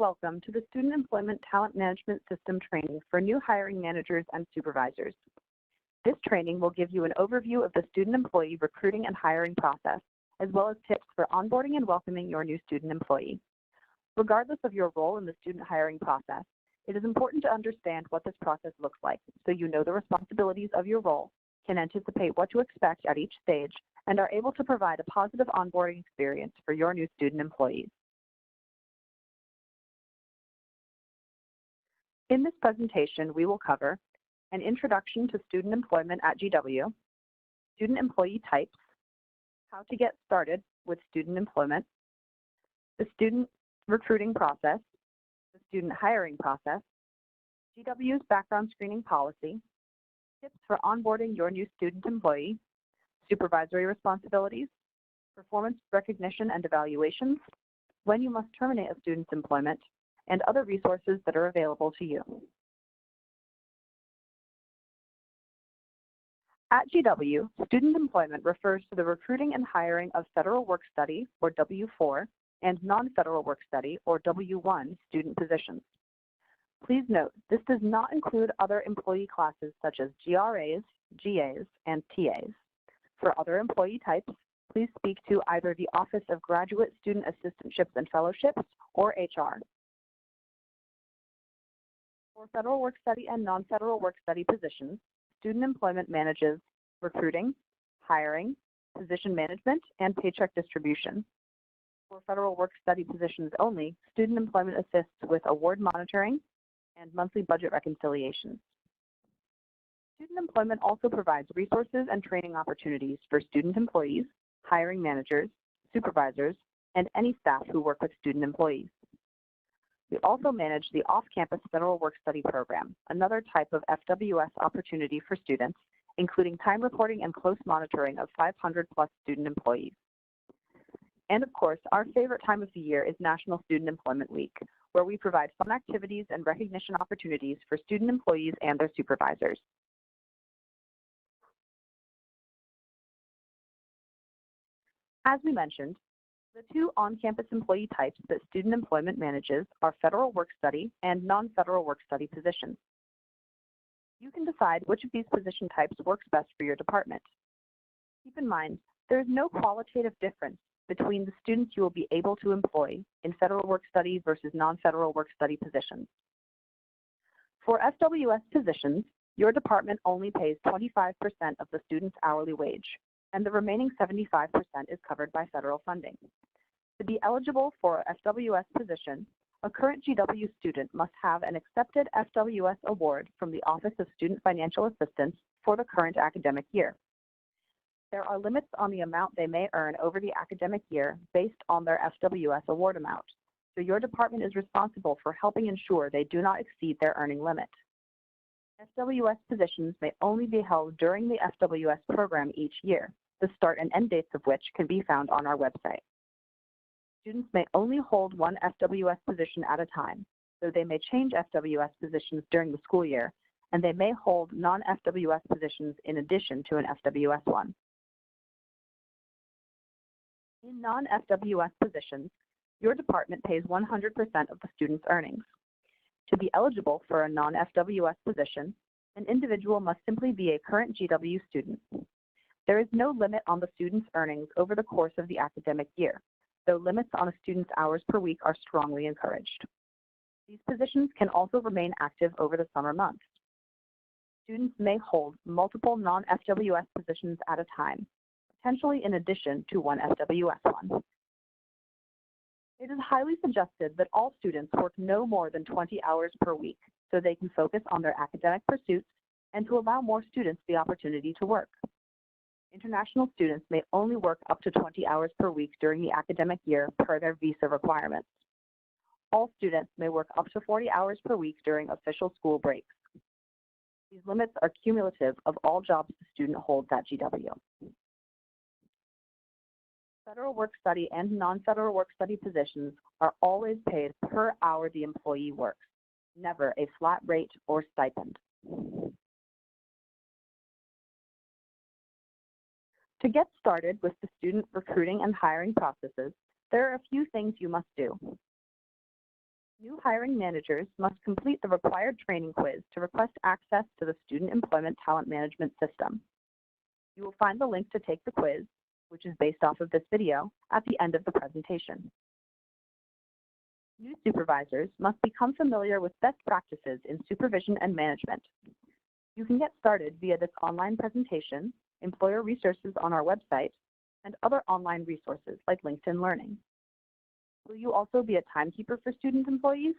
welcome to the Student Employment Talent Management System training for new hiring managers and supervisors. This training will give you an overview of the student employee recruiting and hiring process, as well as tips for onboarding and welcoming your new student employee. Regardless of your role in the student hiring process, it is important to understand what this process looks like so you know the responsibilities of your role, can anticipate what to expect at each stage, and are able to provide a positive onboarding experience for your new student employees. In this presentation, we will cover an introduction to student employment at GW, student employee types, how to get started with student employment, the student recruiting process, the student hiring process, GW's background screening policy, tips for onboarding your new student employee, supervisory responsibilities, performance recognition and evaluations, when you must terminate a student's employment, and other resources that are available to you. At GW, student employment refers to the recruiting and hiring of federal work study, or W-4, and non-federal work study, or W-1, student positions. Please note, this does not include other employee classes such as GRAs, GAs, and TAs. For other employee types, please speak to either the Office of Graduate Student Assistantships and Fellowships or HR. For federal work study and non-federal work study positions, student employment manages recruiting, hiring, position management, and paycheck distribution. For federal work study positions only, student employment assists with award monitoring and monthly budget reconciliations. Student employment also provides resources and training opportunities for student employees, hiring managers, supervisors, and any staff who work with student employees. We also manage the off-campus federal work study program, another type of FWS opportunity for students, including time reporting and close monitoring of 500+ student employees. And of course, our favorite time of the year is National Student Employment Week, where we provide fun activities and recognition opportunities for student employees and their supervisors. As we mentioned, the two on-campus employee types that student employment manages are federal work study and non-federal work study positions. You can decide which of these position types works best for your department. Keep in mind, there is no qualitative difference between the students you will be able to employ in federal work study versus non-federal work study positions. For FWS positions, your department only pays 25% of the student's hourly wage, and the remaining 75% is covered by federal funding. To be eligible for a FWS position, a current GW student must have an accepted FWS award from the Office of Student Financial Assistance for the current academic year. There are limits on the amount they may earn over the academic year based on their FWS award amount, so your department is responsible for helping ensure they do not exceed their earning limit. FWS positions may only be held during the FWS program each year, the start and end dates of which can be found on our website. Students may only hold one FWS position at a time, so they may change FWS positions during the school year, and they may hold non-FWS positions in addition to an FWS one. In non-FWS positions, your department pays 100% of the student's earnings. To be eligible for a non-FWS position, an individual must simply be a current GW student. There is no limit on the student's earnings over the course of the academic year, though limits on a student's hours per week are strongly encouraged. These positions can also remain active over the summer months. Students may hold multiple non-FWS positions at a time, potentially in addition to one FWS one. It is highly suggested that all students work no more than 20 hours per week so they can focus on their academic pursuits and to allow more students the opportunity to work. International students may only work up to 20 hours per week during the academic year per their visa requirements. All students may work up to 40 hours per week during official school breaks. These limits are cumulative of all jobs the student holds at GW. Federal work study and non-federal work study positions are always paid per hour the employee works, never a flat rate or stipend. To get started with the student recruiting and hiring processes, there are a few things you must do. New hiring managers must complete the required training quiz to request access to the Student Employment Talent Management System. You will find the link to take the quiz, which is based off of this video, at the end of the presentation. New supervisors must become familiar with best practices in supervision and management. You can get started via this online presentation, employer resources on our website, and other online resources like LinkedIn Learning. Will you also be a timekeeper for student employees?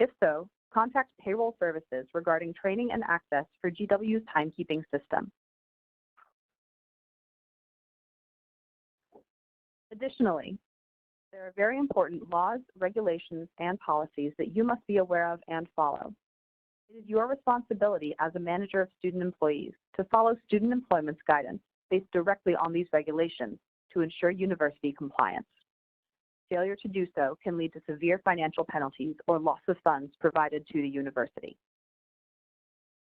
If so, contact Payroll Services regarding training and access for GW's timekeeping system. Additionally, there are very important laws, regulations, and policies that you must be aware of and follow. It is your responsibility as a manager of student employees to follow student employment's guidance based directly on these regulations to ensure university compliance. Failure to do so can lead to severe financial penalties or loss of funds provided to the university.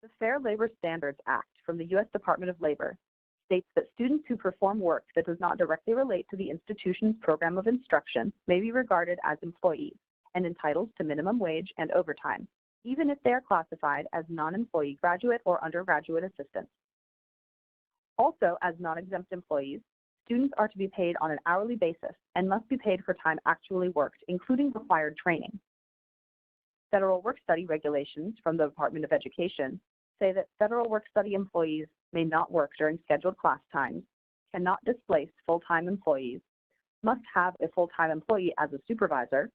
The Fair Labor Standards Act from the U.S. Department of Labor states that students who perform work that does not directly relate to the institution's program of instruction may be regarded as employees and entitled to minimum wage and overtime, even if they are classified as non-employee graduate or undergraduate assistants. Also, as non-exempt employees, students are to be paid on an hourly basis and must be paid for time actually worked, including required training. Federal work-study regulations from the Department of Education say that federal work-study employees may not work during scheduled class times, cannot displace full-time employees, must have a full-time employee as a supervisor,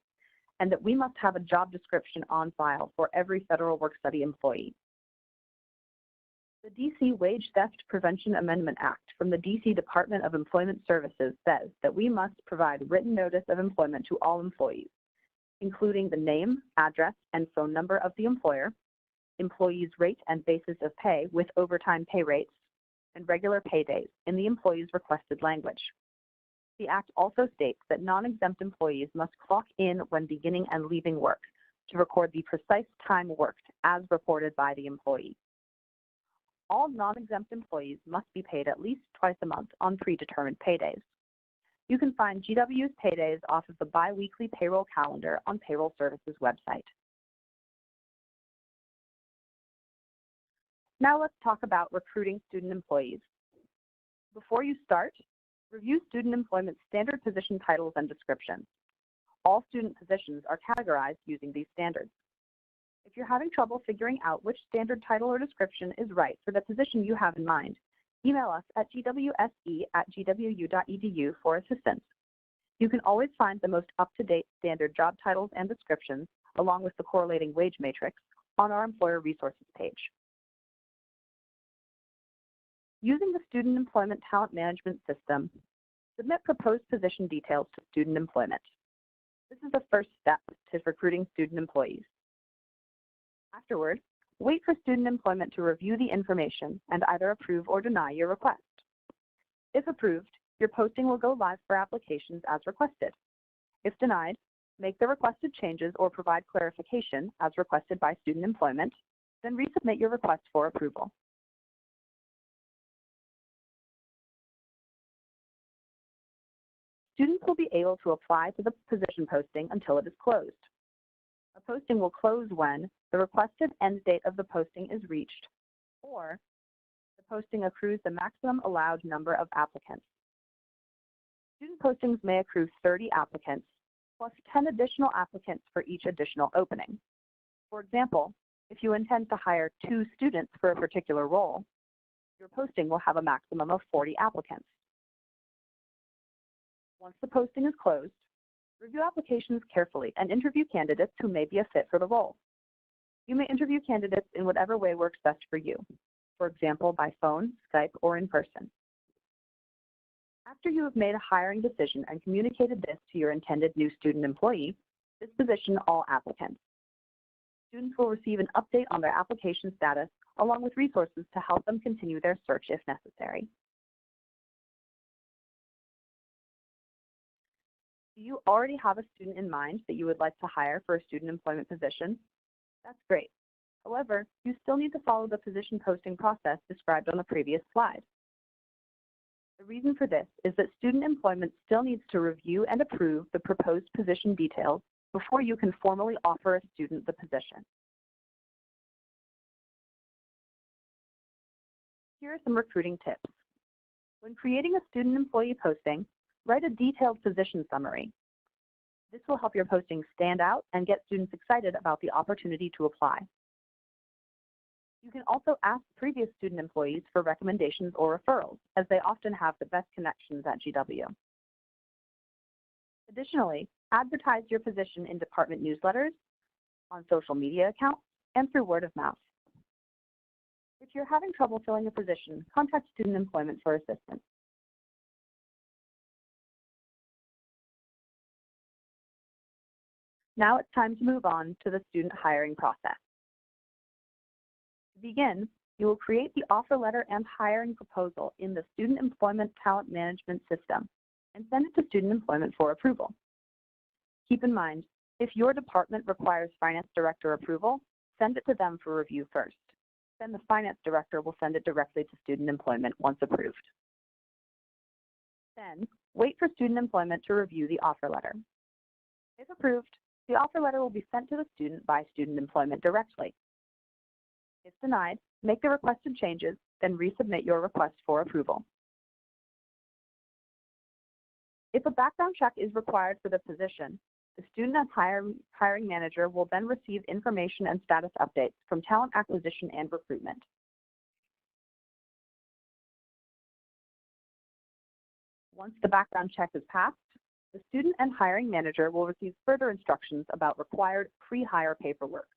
and that we must have a job description on file for every federal work-study employee. The DC Wage Theft Prevention Amendment Act from the DC Department of Employment Services says that we must provide written notice of employment to all employees, including the name, address, and phone number of the employer, employees' rate and basis of pay with overtime pay rates, and regular pay days in the employee's requested language. The Act also states that non-exempt employees must clock in when beginning and leaving work to record the precise time worked as reported by the employee. All non-exempt employees must be paid at least twice a month on predetermined paydays. You can find GW's paydays off of the bi-weekly payroll calendar on Payroll Services website. Now let's talk about recruiting student employees. Before you start, review student employment standard position titles and descriptions. All student positions are categorized using these standards. If you're having trouble figuring out which standard title or description is right for the position you have in mind, email us at gwse@go.gwu.edu for assistance. You can always find the most up-to-date standard job titles and descriptions, along with the correlating wage matrix, on our Employer Resources page. Using the Student Employment Talent Management System, submit proposed position details to student employment. This is the first step to recruiting student employees. Afterward, wait for student employment to review the information and either approve or deny your request. If approved, your posting will go live for applications as requested. If denied, make the requested changes or provide clarification as requested by student employment, then resubmit your request for approval. Students will be able to apply to the position posting until it is closed. A posting will close when the requested end date of the posting is reached, or the posting accrues the maximum allowed number of applicants. Student postings may accrue 30 applicants, plus 10 additional applicants for each additional opening. For example, if you intend to hire 2 students for a particular role, your posting will have a maximum of 40 applicants. Once the posting is closed, review applications carefully and interview candidates who may be a fit for the role. You may interview candidates in whatever way works best for you, for example, by phone, Skype, or in person. After you have made a hiring decision and communicated this to your intended new student employee, disposition all applicants. Students will receive an update on their application status along with resources to help them continue their search if necessary. Do you already have a student in mind that you would like to hire for a student employment position? That's great. However, you still need to follow the position posting process described on the previous slide. The reason for this is that student employment still needs to review and approve the proposed position details before you can formally offer a student the position. Here are some recruiting tips. When creating a student employee posting, write a detailed position summary. This will help your posting stand out and get students excited about the opportunity to apply. You can also ask previous student employees for recommendations or referrals, as they often have the best connections at GW. Additionally, advertise your position in department newsletters, on social media accounts, and through word of mouth. If you're having trouble filling a position, contact Student Employment for assistance. Now it's time to move on to the student hiring process. To begin, you will create the offer letter and hiring proposal in the Student Employment Talent Management System and send it to Student Employment for approval. Keep in mind, if your department requires Finance Director approval, send it to them for review first. Then the Finance Director will send it directly to Student Employment once approved. Then, wait for Student Employment to review the offer letter. If approved, the offer letter will be sent to the student by Student Employment directly. If denied, make the requested changes, then resubmit your request for approval. If a background check is required for the position, the student and hiring manager will then receive information and status updates from talent acquisition and recruitment. Once the background check is passed, the student and hiring manager will receive further instructions about required pre-hire paperwork.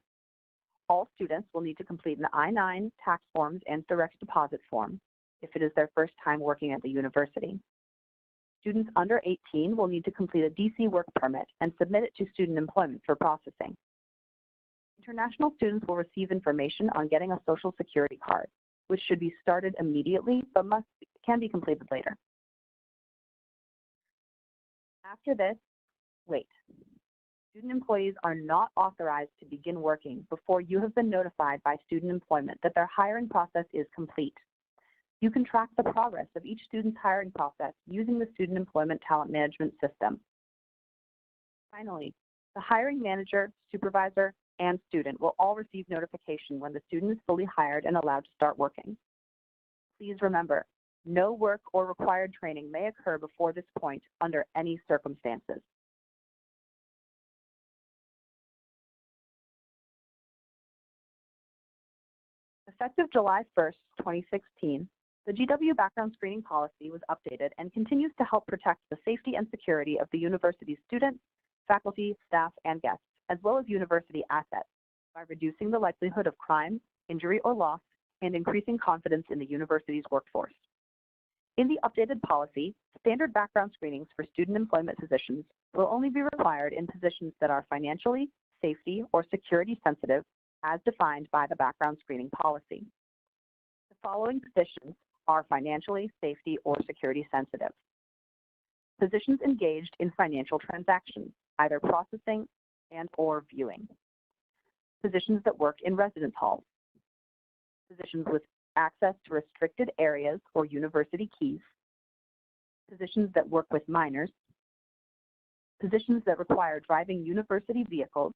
All students will need to complete an I-9, tax forms, and direct deposit form if it is their first time working at the university. Students under 18 will need to complete a DC work permit and submit it to Student Employment for processing. International students will receive information on getting a Social Security card, which should be started immediately but can be completed later. After this, wait. Student employees are not authorized to begin working before you have been notified by Student Employment that their hiring process is complete. You can track the progress of each student's hiring process using the Student Employment Talent Management System. Finally, the hiring manager, supervisor, and student will all receive notification when the student is fully hired and allowed to start working. Please remember, no work or required training may occur before this point under any circumstances. Effective July 1st, 2016, the GW background screening policy was updated and continues to help protect the safety and security of the university's students, faculty, staff, and guests, as well as university assets, by reducing the likelihood of crime, injury, or loss, and increasing confidence in the university's workforce. In the updated policy, standard background screenings for student employment positions will only be required in positions that are financially, safety, or security sensitive as defined by the background screening policy. The following positions are financially, safety, or security sensitive. Positions engaged in financial transactions, either processing and/or viewing. Positions that work in residence halls. Positions with access to restricted areas or university keys. Positions that work with minors. Positions that require driving university vehicles.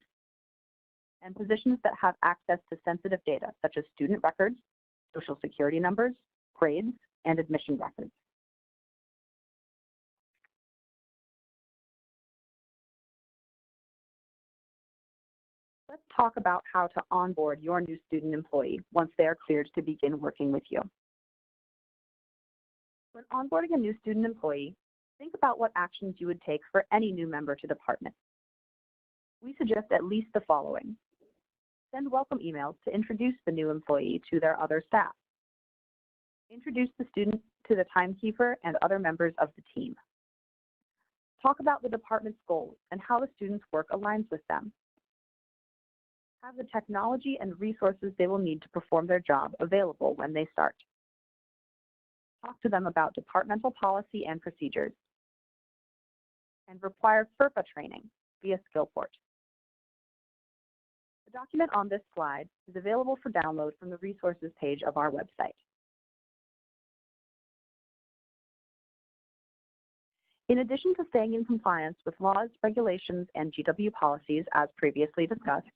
And positions that have access to sensitive data, such as student records, social security numbers, grades, and admission records. Let's talk about how to onboard your new student employee once they are cleared to begin working with you. When onboarding a new student employee, think about what actions you would take for any new member to the department. We suggest at least the following. Send welcome emails to introduce the new employee to their other staff. Introduce the student to the timekeeper and other members of the team. Talk about the department's goals and how the student's work aligns with them. Have the technology and resources they will need to perform their job available when they start. Talk to them about departmental policy and procedures. And require FERPA training via Skillport. The document on this slide is available for download from the resources page of our website. In addition to staying in compliance with laws, regulations, and GW policies as previously discussed,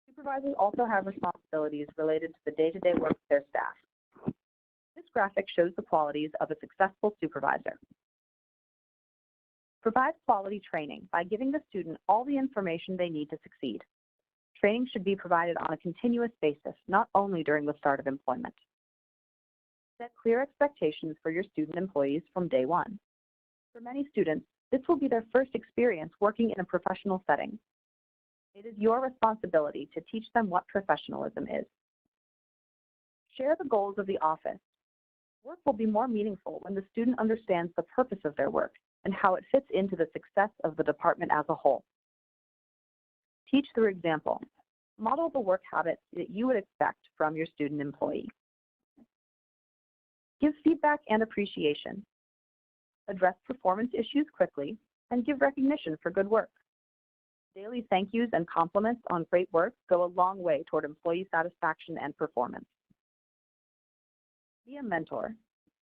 supervisors also have responsibilities related to the day-to-day work of their staff. This graphic shows the qualities of a successful supervisor. Provide quality training by giving the student all the information they need to succeed. Training should be provided on a continuous basis, not only during the start of employment. Set clear expectations for your student employees from day one. For many students, this will be their first experience working in a professional setting. It is your responsibility to teach them what professionalism is. Share the goals of the office. Work will be more meaningful when the student understands the purpose of their work and how it fits into the success of the department as a whole. Teach through example. Model the work habits that you would expect from your student employee. Give feedback and appreciation. Address performance issues quickly and give recognition for good work. Daily thank yous and compliments on great work go a long way toward employee satisfaction and performance. Be a mentor.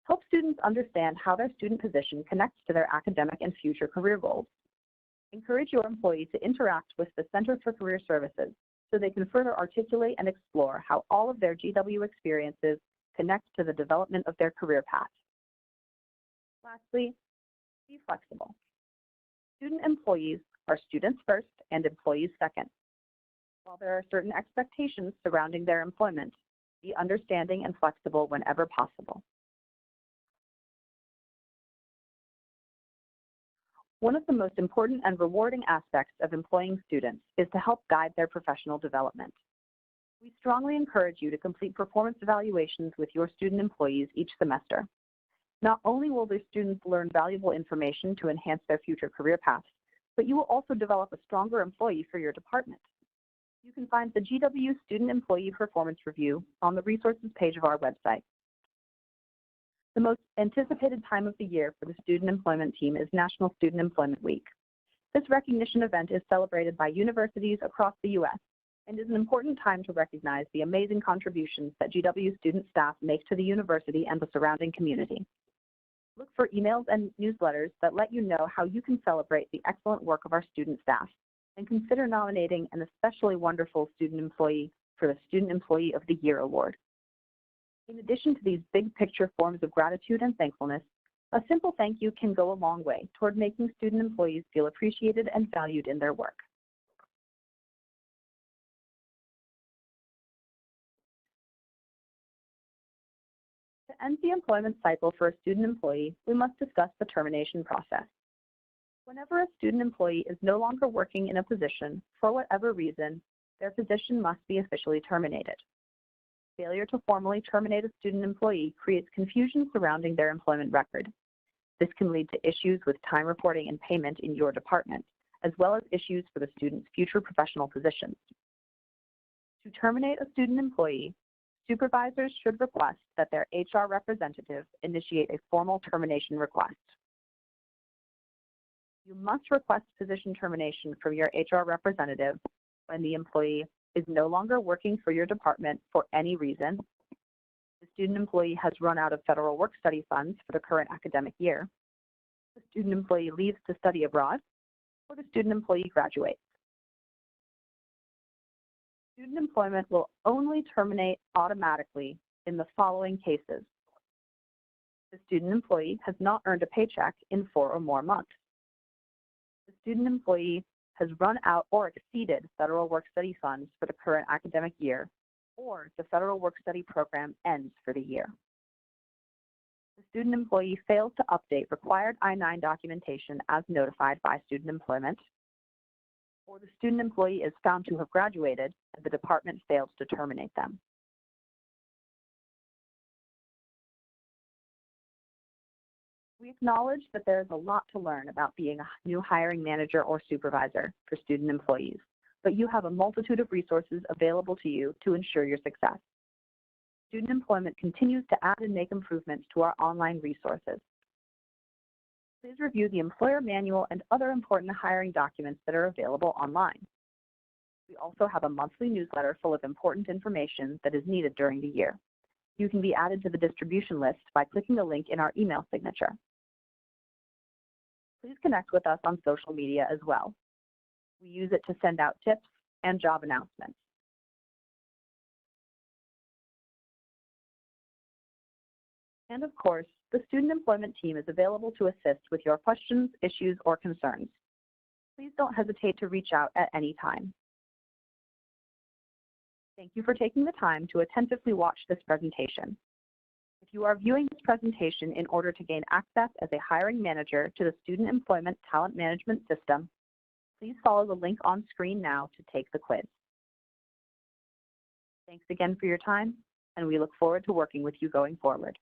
Help students understand how their student position connects to their academic and future career goals. Encourage your employee to interact with the Center for Career Services so they can further articulate and explore how all of their GW experiences connect to the development of their career path. Lastly, be flexible. Student employees are students first and employees second. While there are certain expectations surrounding their employment, be understanding and flexible whenever possible. One of the most important and rewarding aspects of employing students is to help guide their professional development. We strongly encourage you to complete performance evaluations with your student employees each semester. Not only will the students learn valuable information to enhance their future career paths, but you will also develop a stronger employee for your department. You can find the GW Student Employee Performance Review on the resources page of our website. The most anticipated time of the year for the student employment team is National Student Employment Week. This recognition event is celebrated by universities across the U.S. and is an important time to recognize the amazing contributions that GW student staff make to the university and the surrounding community. Look for emails and newsletters that let you know how you can celebrate the excellent work of our student staff, and consider nominating an especially wonderful student employee for the Student Employee of the Year Award. In addition to these big picture forms of gratitude and thankfulness, a simple thank you can go a long way toward making student employees feel appreciated and valued in their work. To end the employment cycle for a student employee, we must discuss the termination process. Whenever a student employee is no longer working in a position, for whatever reason, their position must be officially terminated. Failure to formally terminate a student employee creates confusion surrounding their employment record. This can lead to issues with time reporting and payment in your department, as well as issues for the student's future professional positions. To terminate a student employee, supervisors should request that their HR representative initiate a formal termination request. You must request position termination from your HR representative when the employee is no longer working for your department for any reason, the student employee has run out of federal work-study funds for the current academic year, the student employee leaves to study abroad, or the student employee graduates. Student employment will only terminate automatically in the following cases. The student employee has not earned a paycheck in 4 or more months. The student employee has run out or exceeded federal work-study funds for the current academic year, or the federal work-study program ends for the year. The student employee fails to update required I-9 documentation as notified by student employment, or the student employee is found to have graduated and the department fails to terminate them. We acknowledge that there is a lot to learn about being a new hiring manager or supervisor for student employees, but you have a multitude of resources available to you to ensure your success. Student employment continues to add and make improvements to our online resources. Please review the employer manual and other important hiring documents that are available online. We also have a monthly newsletter full of important information that is needed during the year. You can be added to the distribution list by clicking the link in our email signature. Please connect with us on social media as well. We use it to send out tips and job announcements. And of course, the student employment team is available to assist with your questions, issues, or concerns. Please don't hesitate to reach out at any time. Thank you for taking the time to attentively watch this presentation. If you are viewing this presentation in order to gain access as a hiring manager to the Student Employment Talent Management System, please follow the link on screen now to take the quiz. Thanks again for your time, and we look forward to working with you going forward.